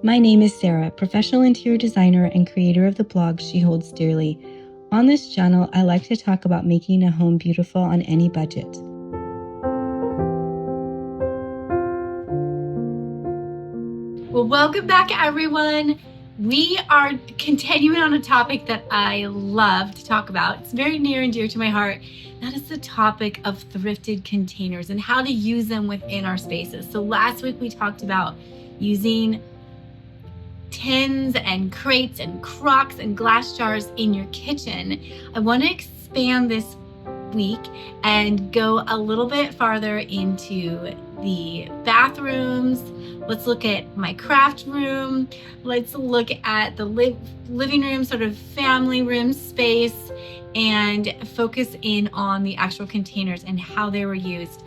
My name is Sarah, professional interior designer and creator of the blog She Holds Dearly. On this channel, I like to talk about making a home beautiful on any budget. Well, welcome back, everyone. We are continuing on a topic that I love to talk about. It's very near and dear to my heart. That is the topic of thrifted containers and how to use them within our spaces. So last week we talked about using tins and crates and crocks and glass jars in your kitchen. I want to expand this week and go a little bit farther into the bathrooms. Let's look at my craft room. Let's look at the living room, sort of family room space, and focus in on the actual containers and how they were used.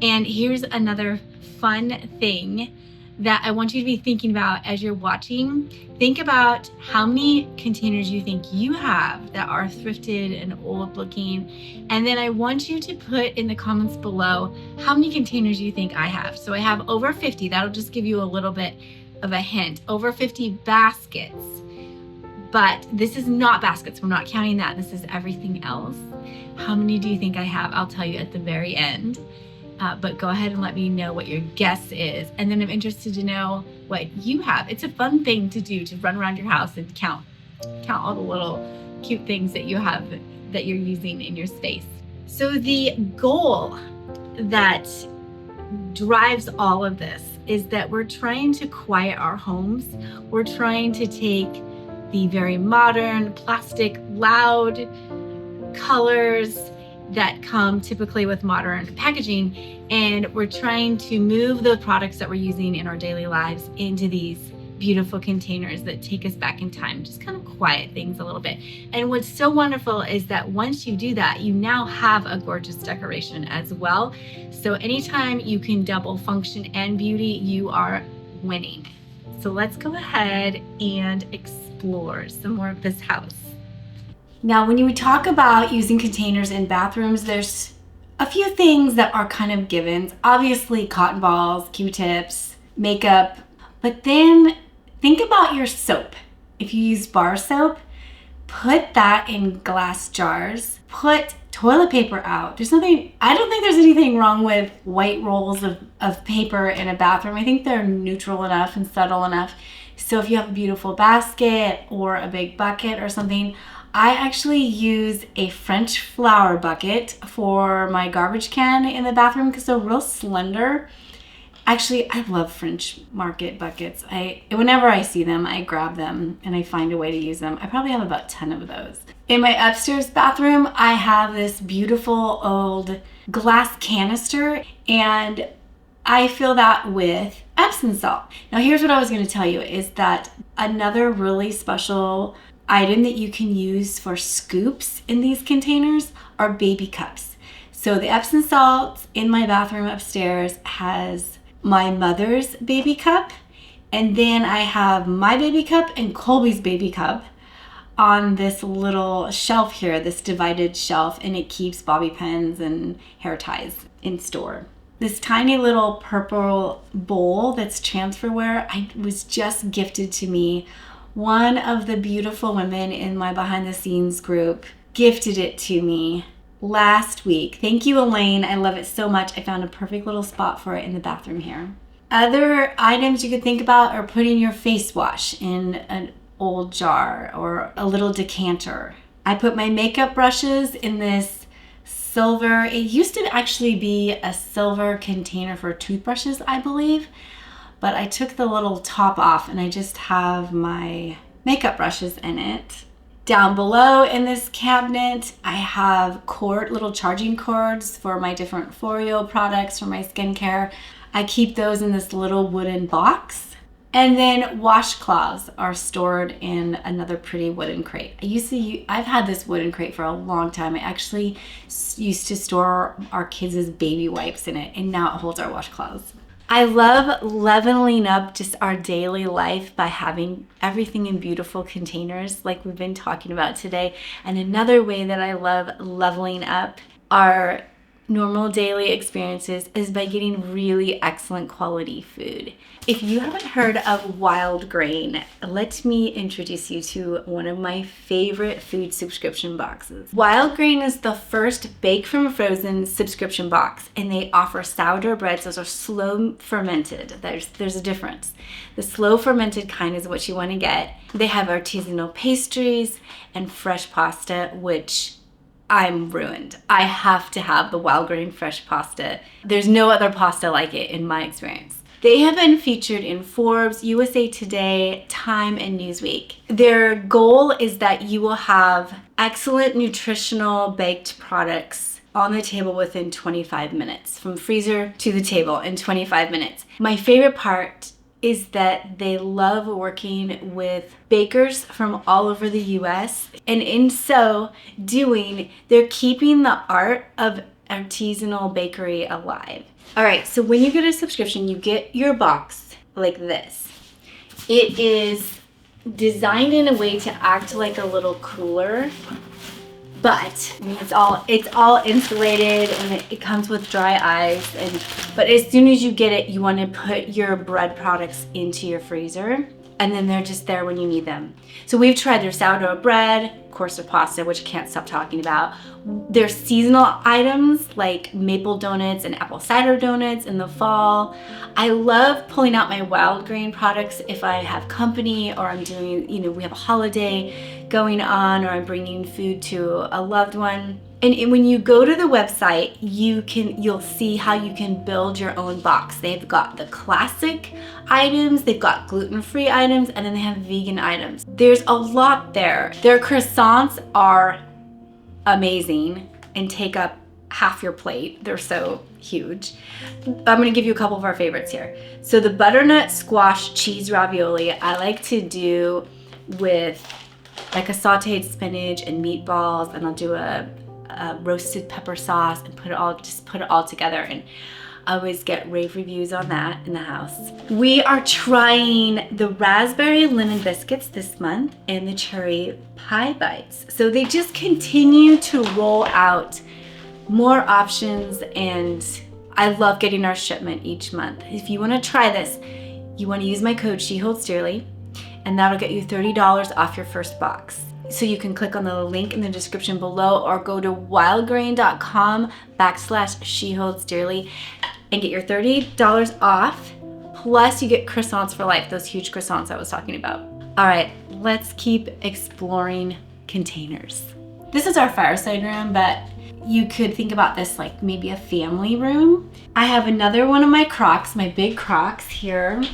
And here's another fun thing that I want you to be thinking about as you're watching. Think about how many containers you think you have that are thrifted and old looking. And then I want you to put in the comments below how many containers you think I have. So I have over 50. That'll just give you a little bit of a hint. Over 50 baskets. But this is not baskets. We're not counting that. This is everything else. How many do you think I have? I'll tell you at the very end. But go ahead and let me know what your guess is. And then I'm interested to know what you have. It's a fun thing to do, to run around your house and count all the little cute things that you have that you're using in your space. So the goal that drives all of this is that we're trying to quiet our homes. We're trying to take the very modern, plastic, loud colors that come typically with modern packaging, and we're trying to move the products that we're using in our daily lives into these beautiful containers that take us back in time, just kind of quiet things a little bit. And what's so wonderful is that once you do that, you now have a gorgeous decoration as well. So anytime you can double function and beauty, you are winning. So let's go ahead and explore some more of this house. Now, when you talk about using containers in bathrooms, there's a few things that are kind of givens. Obviously, cotton balls, Q-tips, makeup, but then think about your soap. If you use bar soap, put that in glass jars. Put toilet paper out. I don't think there's anything wrong with white rolls of paper in a bathroom. I think they're neutral enough and subtle enough. So if you have a beautiful basket or a big bucket or something, I actually use a French flower bucket for my garbage can in the bathroom because they're real slender. Actually, I love French market buckets. Whenever I see them, I grab them and I find a way to use them. I probably have about 10 of those. In my upstairs bathroom, I have this beautiful old glass canister, and I fill that with Epsom salt. Now, here's what I was going to tell you is that another really special item that you can use for scoops in these containers are baby cups. So the Epsom salt in my bathroom upstairs has my mother's baby cup, and then I have my baby cup and Colby's baby cup on this little shelf here, this divided shelf, and it keeps bobby pins and hair ties in store. This tiny little purple bowl that's transferware was just gifted to me. One of the beautiful women in my behind the scenes group gifted it to me last week. Thank you, Elaine. I love it so much. I found a perfect little spot for it in the bathroom here. Other items you could think about are putting your face wash in an old jar or a little decanter. I put my makeup brushes in this silver. It used to actually be a silver container for toothbrushes, I believe. But I took the little top off and I just have my makeup brushes in it. Down below in this cabinet, I have little charging cords for my different Foreo products for my skincare. I keep those in this little wooden box. And then washcloths are stored in another pretty wooden crate. I've had this wooden crate for a long time. I actually used to store our kids' baby wipes in it, and now it holds our washcloths. I love leveling up just our daily life by having everything in beautiful containers like we've been talking about today. And another way that I love leveling up are normal daily experiences is by getting really excellent quality food. If you haven't heard of Wild Grain, let me introduce you to one of my favorite food subscription boxes. Wild Grain is the first bake from frozen subscription box, and they offer sourdough breads. Those are slow fermented. There's a difference. The slow fermented kind is what you want to get. They have artisanal pastries and fresh pasta, which I'm ruined. I have to have the Wild Grain fresh pasta. There's no other pasta like it in my experience. They have been featured in Forbes, USA Today, Time, and Newsweek. Their goal is that you will have excellent nutritional baked products on the table within 25 minutes, from freezer to the table in 25 minutes. My favorite part is that they love working with bakers from all over the US, and in so doing, they're keeping the art of artisanal bakery alive. All right, so when you get a subscription, you get your box like this. It is designed in a way to act like a little cooler, but it's all insulated, and it comes with dry ice. But as soon as you get it, you want to put your bread products into your freezer, and then they're just there when you need them. So we've tried their sourdough bread, of course their pasta, which I can't stop talking about. Their seasonal items like maple donuts and apple cider donuts in the fall. I love pulling out my Wild Grain products if I have company, or I'm doing, we have a holiday going on, or I'm bringing food to a loved one. And when you go to the website, you'll see how you can build your own box. They've got the classic items, they've got gluten-free items, and then they have vegan items. There's a lot there. Their croissants are amazing and take up half your plate. They're so huge. I'm gonna give you a couple of our favorites here. So the butternut squash cheese ravioli, I like to do with like a sauteed spinach and meatballs, and I'll do a roasted pepper sauce and put it all together, and I always get rave reviews on that in the house. We are trying the raspberry lemon biscuits this month and the cherry pie bites. So they just continue to roll out more options, and I love getting our shipment each month. If you want to try this, you want to use my code SheHoldsDearly, and that'll get you $30 off your first box. So you can click on the link in the description below, or go to wildgrain.com/SheHoldsDearly and get your $30 off. Plus you get croissants for life, those huge croissants I was talking about. All right, let's keep exploring containers. This is our fireside room, but you could think about this like maybe a family room. I have another one of my Crocs, my big Crocs here.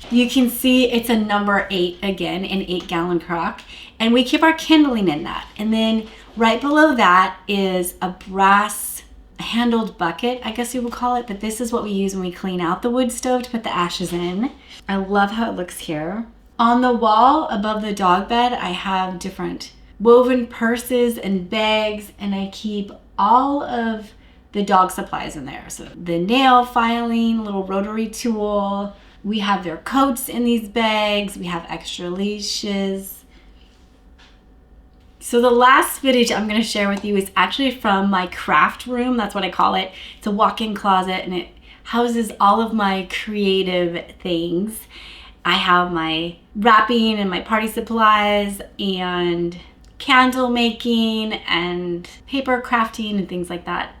You can see it's a number 8 again, an 8-gallon Croc, and we keep our kindling in that. And then right below that is a brass handled bucket, I guess you would call it, but this is what we use when we clean out the wood stove to put the ashes in. I love how it looks here. On the wall above the dog bed, I have different woven purses and bags, and I keep all of the dog supplies in there. So the nail filing, little rotary tool. We have their coats in these bags. We have extra leashes. So the last footage I'm going to share with you is actually from my craft room. That's what I call it. It's a walk-in closet, and it houses all of my creative things. I have my wrapping and my party supplies and candle making and paper crafting and things like that,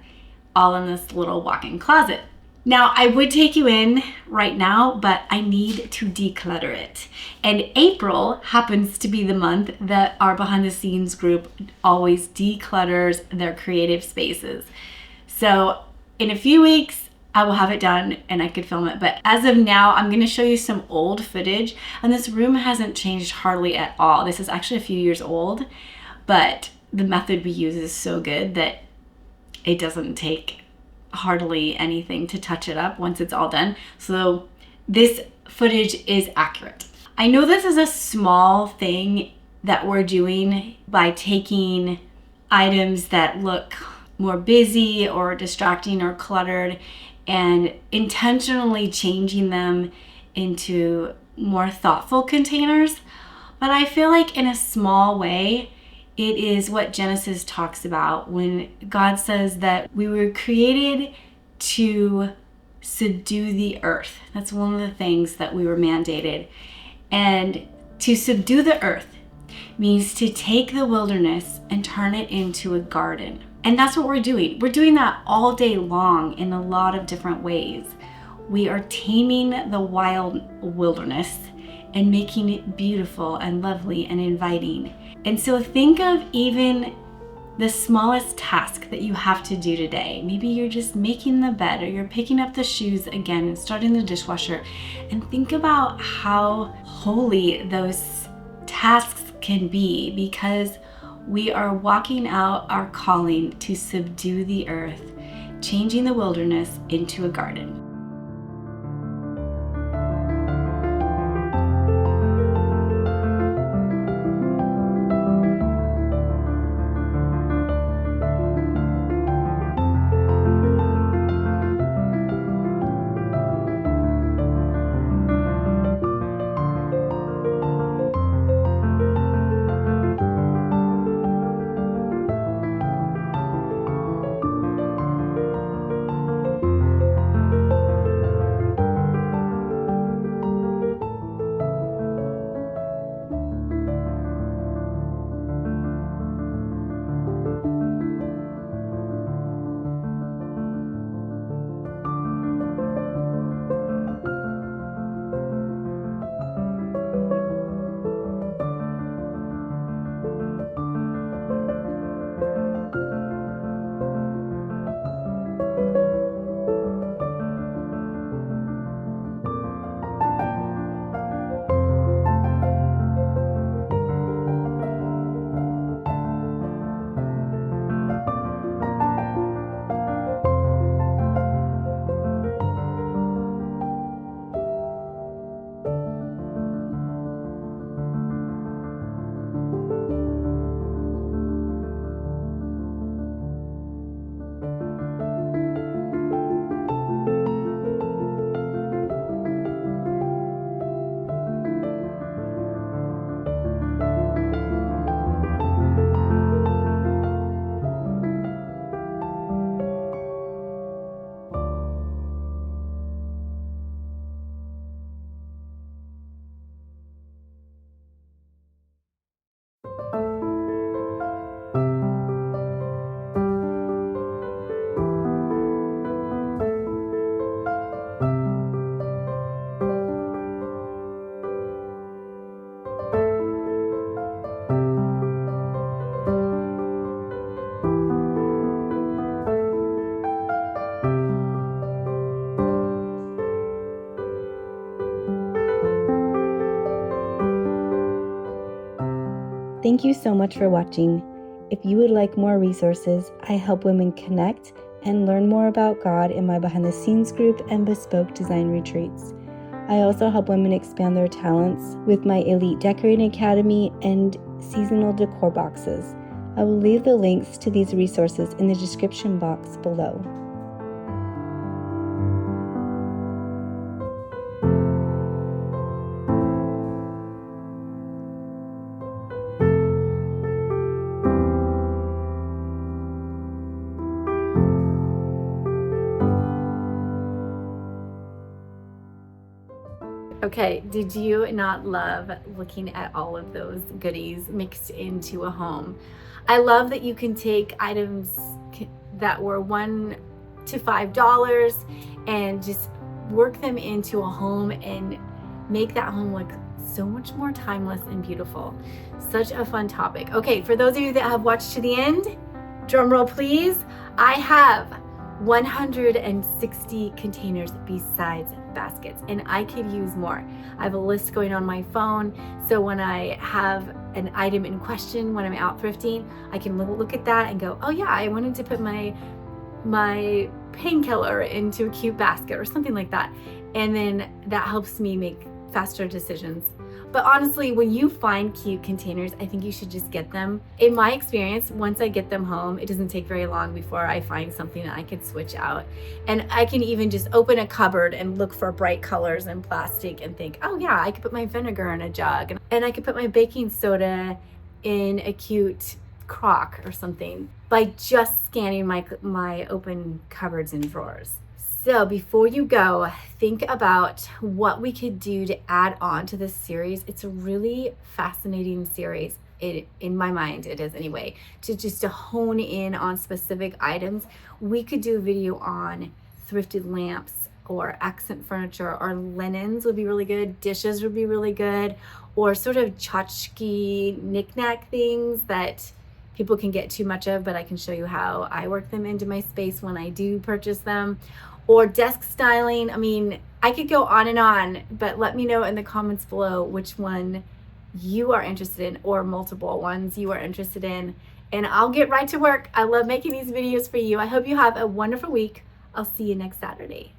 all in this little walk-in closet. Now, I would take you in right now, but I need to declutter it. And April happens to be the month that our behind the scenes group always declutters their creative spaces. So in a few weeks, I will have it done and I could film it. But as of now, I'm going to show you some old footage. And this room hasn't changed hardly at all. This is actually a few years old, but the method we use is so good that it doesn't take hardly anything to touch it up once it's all done. So this footage is accurate. I know this is a small thing that we're doing by taking items that look more busy or distracting or cluttered and intentionally changing them into more thoughtful containers. But I feel like in a small way, It is what Genesis talks about when God says that we were created to subdue the earth. That's one of the things that we were mandated. And to subdue the earth means to take the wilderness and turn it into a garden. And that's what we're doing. We're doing that all day long in a lot of different ways. We are taming the wild wilderness and making it beautiful and lovely and inviting. And so think of even the smallest task that you have to do today. Maybe you're just making the bed, or you're picking up the shoes again and starting the dishwasher. And think about how holy those tasks can be, because we are walking out our calling to subdue the earth, changing the wilderness into a garden. Thank you so much for watching. If you would like more resources, I help women connect and learn more about God in my behind the scenes group and bespoke design retreats. I also help women expand their talents with my Elite Decorating Academy and seasonal decor boxes. I will leave the links to these resources in the description box below. Okay, did you not love looking at all of those goodies mixed into a home? I love that you can take items that were $1 to $5 and just work them into a home and make that home look so much more timeless and beautiful. Such a fun topic. Okay, for those of you that have watched to the end, drum roll please, I have 160 containers besides baskets, and I could use more. I have a list going on my phone, so when I have an item in question when I'm out thrifting, I can look at that and go, oh yeah, I wanted to put my painkiller into a cute basket or something like that, and then that helps me make faster decisions. But honestly, when you find cute containers, I think you should just get them. In my experience, once I get them home, it doesn't take very long before I find something that I could switch out. And I can even just open a cupboard and look for bright colors and plastic and think, oh yeah, I could put my vinegar in a jug, and I could put my baking soda in a cute crock or something by just scanning my open cupboards and drawers. So before you go, think about what we could do to add on to this series. It's a really fascinating series. In my mind, it is anyway, to hone in on specific items. We could do a video on thrifted lamps or accent furniture, or linens would be really good. Dishes would be really good, or sort of tchotchke knickknack things that people can get too much of, but I can show you how I work them into my space when I do purchase them. Or desk styling. I mean, I could go on, but let me know in the comments below which one you are interested in, or multiple ones you are interested in, and I'll get right to work. I love making these videos for you. I hope you have a wonderful week. I'll see you next Saturday.